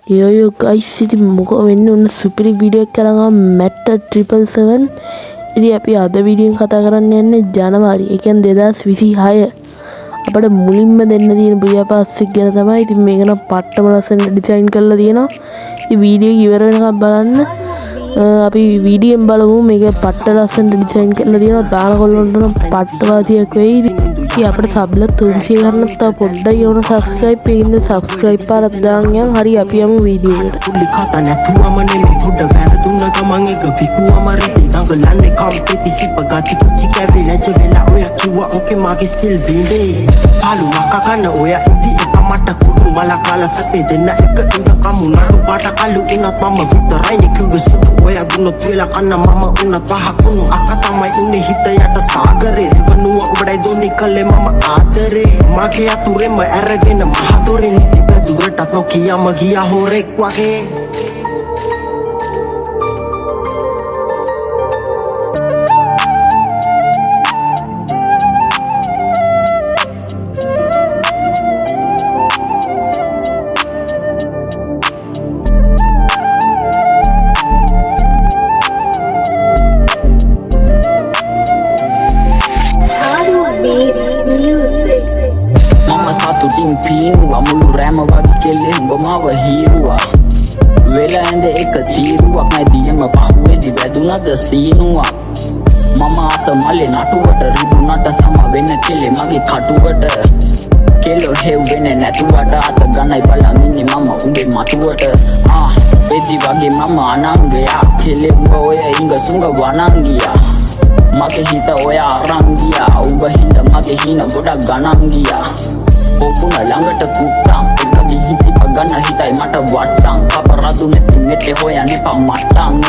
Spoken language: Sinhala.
Yo guys, ඉතින් මොකෝ වෙන්නේ ඔන්න සුපිරි වීඩියෝ එකක් කරන් ආවා මැට්ට 777. ඉතින් අපි අද වීඩියෝ එක කතා කරන්න යන්නේ ජනවාරි. ඒ කියන්නේ 2026 අපිට මුලින්ම දෙන්න තියෙන බුයා පාස් එක ගැන තමයි. ඉතින් මේක නම් පට්ටම ලස්සන ඩිසයින් කරලා තියෙනවා. ඉතින් වීඩියෝ එක ඉවර වෙනකම් බලන්න. අපි වීඩියෝෙන් බලමු මේක පට්ට ලස්සන ඩිසයින් කරලා තියෙනවා. දාන කොල්ලන්ට නම් පට්ට වාසියක් වෙයි. ඉතින් අපිට සබ්ලා 300 ගන්න තව පොඩ්ඩක් යවන සබ්ස්ක්‍රයිබ් පේන්නේ සබ්ස්ක්‍රයිබ් පාරක් දාන් යන්. හරි අපි යමු වීඩියෝ එකට. පුලි කතා නැතුවම නෙමෙයි පොඩ වැරදුන ගමන් එක විකුවම රෙදි දඟලන්නේ කම්පෙති සිපගාති කිචි කැවි නැච වෙලා ඔය කිව්වා ඕකේ මාගේ ස්ටිල් බින්දේ පාලු මක කන්න ඔය ඉදි එක මට කුඩු මල කාලා සැපේ දෙන්න එක ඉඳ කමු නඩු පාට කලු ඉනත් මම විතරයි කිව්වේ සුදු ඔය ගුණත් වෙලා කන්න මම උනත් පහකුණු අක්ක තමයි උනේ හිත යට සාගරේ දිවනුව උඹඩයි දොනි කලේ මම ආදරේ මගේ අතුරෙම ඇරගෙන මහදොරේ නිදි බැදුරටත් නොකියම ගියා හොරෙක් වගේ Mama satu tim pinuwa mulu rama wagi kele mawa hiruwa Vela ende eka tiruwa Nai diyama pahuwe di veduna da sinuwa Mama asa male natuwata ridu nata sama vena kele magi katuwata Kelo heu vene natuwata ata ganai balangini mama unge matuwata Vedi wagi mama anangya Kele unga oya inga sunga wanangya Mage hita oya arangiya Uba hinda mage hina goda ganangiya Popuna langata kutang Eka dihisi pagana hitai mata watang Paparadu neti nete hoya nepa matang